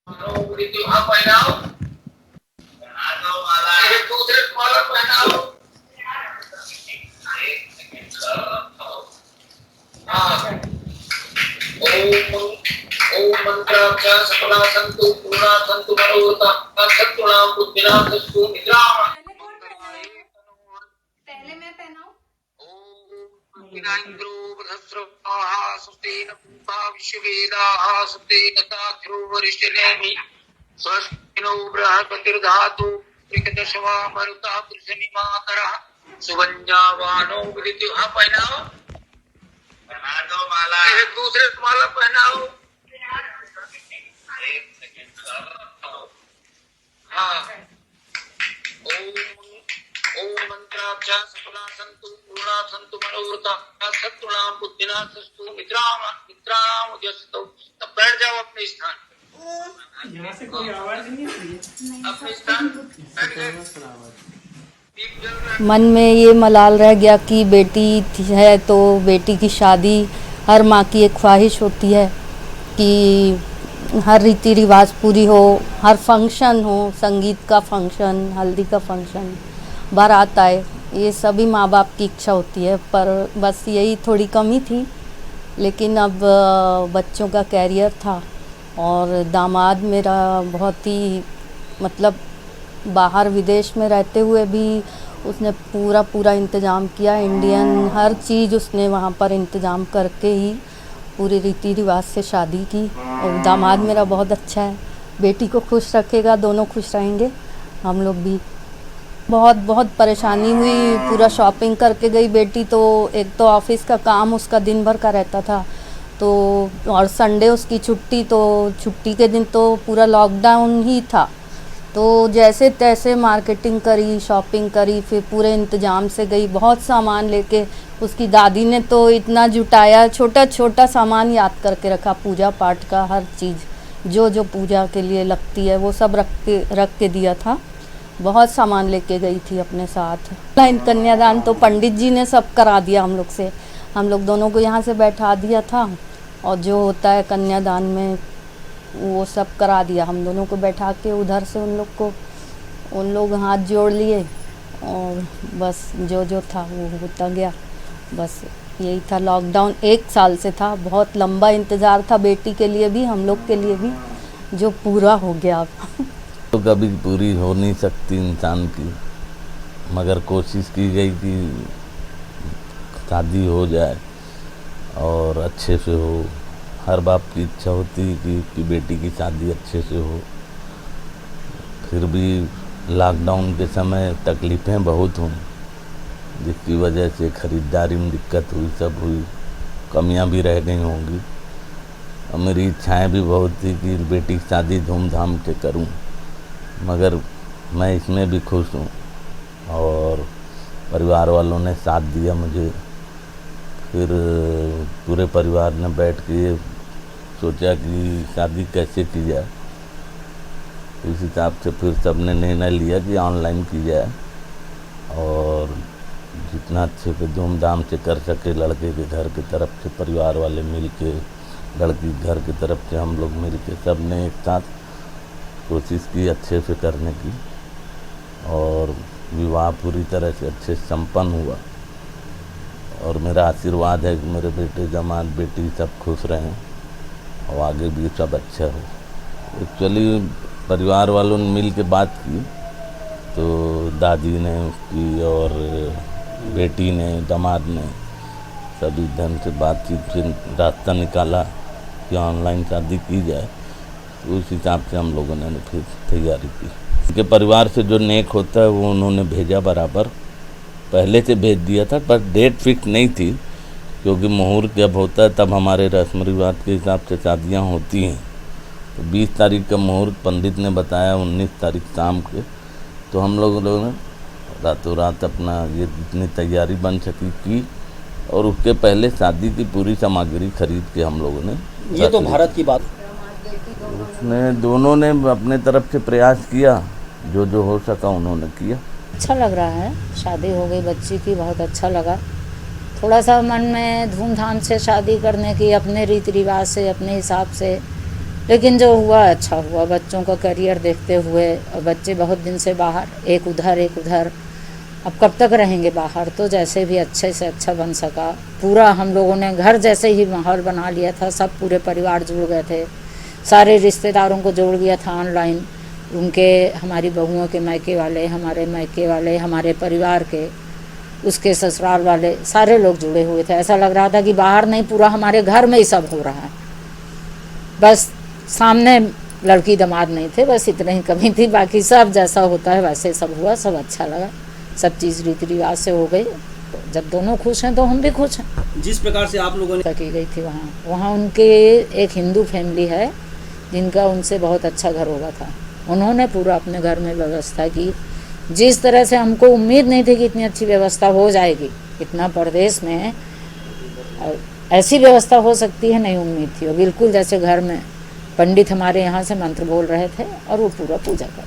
पहनाओ, एक दूसरे को माला पहनाओ। हाँ। ओम मंत्राक्ष सकला संतु पूर्णा संतु मनोरथा सत्वनाम बुद्धिनाम सस्तु निद्राम। पहले मैं पहनाऊं। इंद्रो बृहस्पतिः सुतेन पूर्वा विश्ववेदाः सुतेन साक्षरो वरिष्ठनेमि स्वस्ति नो बृहस्पतिर्धातु त्रिकदशवा मरुतः पुरुषनिमातरः सुवंजावानो विदितः। पहनाओ, पहना दो माला, एक दूसरे को माला पहनाओ। हाँ। ओम मंत्राक्ष सकला संतु पूर्णा संतु मनोरथा सत्वनाम बुद्धिना सस्तु निद्राम निद्राम उद्यस्तौ। तब बैठ जाओ अपने स्थान। यहाँ से कोई आवाज नहीं आ रही है। अपने स्थान बैठ गए। मन में ये मलाल रह गया कि बेटी है तो बेटी की शादी हर माँ की एक ख्वाहिश होती है कि हर रीति रिवाज पूरी हो, हर फंक्शन हो, संगीत का फंक्शन, हल्दी का फंक्शन, बारात आए, ये सभी माँ बाप की इच्छा होती है। पर बस यही थोड़ी कमी थी। लेकिन अब बच्चों का कैरियर था और दामाद मेरा बहुत ही मतलब बाहर विदेश में रहते हुए भी उसने पूरा इंतज़ाम किया। इंडियन हर चीज़ उसने वहाँ पर इंतज़ाम करके ही पूरी रीति रिवाज से शादी की। और दामाद मेरा बहुत अच्छा है, बेटी को खुश रखेगा, दोनों खुश रहेंगे, हम लोग भी। बहुत परेशानी हुई, पूरा शॉपिंग करके गई बेटी तो एक तो ऑफिस का काम उसका दिन भर का रहता था तो, और संडे उसकी छुट्टी, तो छुट्टी के दिन तो पूरा लॉकडाउन ही था। तो जैसे तैसे मार्केटिंग करी, शॉपिंग करी, फिर पूरे इंतज़ाम से गई, बहुत सामान लेके। उसकी दादी ने तो इतना जुटाया, छोटा सामान याद करके रखा, पूजा पाठ का हर चीज़ जो पूजा के लिए लगती है वो सब रख के दिया था। बहुत सामान लेके गई थी अपने साथ। कन्यादान तो पंडित जी ने सब करा दिया हम लोग से, हम लोग दोनों को यहाँ से बैठा दिया था और जो होता है कन्यादान में वो सब करा दिया। हम दोनों को बैठा के उधर से उन लोग हाथ जोड़ लिए और बस जो था वो होता गया। बस यही था। लॉकडाउन 1 साल से था, बहुत लंबा इंतज़ार था बेटी के लिए भी, हम लोग के लिए भी, जो पूरा हो गया अब। तो कभी पूरी हो नहीं सकती इंसान की, मगर कोशिश की गई कि शादी हो जाए और अच्छे से हो। हर बाप की इच्छा होती है कि बेटी की शादी अच्छे से हो। फिर भी लॉकडाउन के समय तकलीफ़ें बहुत हुई, जिसकी वजह से ख़रीदारी में दिक्कत हुई, सब हुई, कमियां भी रह गई होंगी। और मेरी इच्छाएं भी बहुत थी कि बेटी की शादी धूमधाम से करूं, मगर मैं इसमें भी खुश हूं और परिवार वालों ने साथ दिया मुझे। फिर पूरे परिवार ने बैठ के सोचा कि शादी कैसे की जाए। इस हिसाब से फिर सबने निर्णय लिया कि ऑनलाइन की जाए और जितना अच्छे से धूमधाम से कर सके, लड़के के घर की तरफ से परिवार वाले मिल के, लड़की के घर की तरफ से हम लोग मिल के, सब ने एक साथ कोशिश की अच्छे से करने की और विवाह पूरी तरह से अच्छे से संपन्न हुआ। और मेरा आशीर्वाद है कि मेरे बेटे दामाद बेटी सब खुश रहें और आगे भी सब अच्छा हो। एक्चुअली परिवार वालों ने मिल के बात की तो दादी ने उसकी और बेटी ने, दामाद ने सभी ढंग से बातचीत से रास्ता निकाला कि ऑनलाइन शादी की जाए। तो उस हिसाब से हम लोगों ने फिर तैयारी की। उनके परिवार से जो नेक होता है वो उन्होंने भेजा, बराबर पहले से भेज दिया था, पर डेट फिक्स नहीं थी क्योंकि मुहूर्त जब होता है तब हमारे रस्म रिवाज के हिसाब से शादियाँ होती हैं। तो 20 तारीख का मुहूर्त पंडित ने बताया, 19 तारीख शाम के। तो हम लोगों ने रातों रात अपना ये जितनी तैयारी बन सकी की और उसके पहले शादी की पूरी सामग्री खरीद के हम लोगों ने, ये तो भारत की बात, उसने दोनों ने अपने तरफ से प्रयास किया, जो हो सका उन्होंने किया। अच्छा लग रहा है, शादी हो गई बच्ची की, बहुत अच्छा लगा। थोड़ा सा मन में धूमधाम से शादी करने की, अपने रीति रिवाज से, अपने हिसाब से लेकिन जो हुआ अच्छा हुआ, बच्चों का करियर देखते हुए। और बच्चे बहुत दिन से बाहर, एक उधर एक उधर, अब कब तक रहेंगे बाहर, तो जैसे भी अच्छे से अच्छा बन सका। पूरा हम लोगों ने घर जैसे ही माहौल बना लिया था, सब पूरे परिवार जुड़ गए थे, सारे रिश्तेदारों को जोड़ दिया था ऑनलाइन, उनके, हमारी बहुओं के मायके वाले, हमारे मायके वाले, हमारे परिवार के, उसके ससुराल वाले, सारे लोग जुड़े हुए थे। ऐसा लग रहा था कि बाहर नहीं, पूरा हमारे घर में ही सब हो रहा है। बस सामने लड़की दामाद नहीं थे, बस इतने ही कमी थी, बाकी सब जैसा होता है वैसे सब हुआ, सब अच्छा लगा, सब चीज़ रीति रिवाज से हो गई। तो जब दोनों खुश हैं तो हम भी खुश हैं। जिस प्रकार से आप लोगों ने की गई थी वहाँ उनके एक हिंदू फैमिली है जिनका उनसे बहुत अच्छा घर होगा था, उन्होंने पूरा अपने घर में व्यवस्था की। जिस तरह से हमको उम्मीद नहीं थी कि इतनी अच्छी व्यवस्था हो जाएगी, इतना प्रदेश में ऐसी व्यवस्था हो सकती है, नहीं उम्मीद थी। और बिल्कुल जैसे घर में पंडित हमारे यहाँ से मंत्र बोल रहे थे और वो पूरा पूजा कर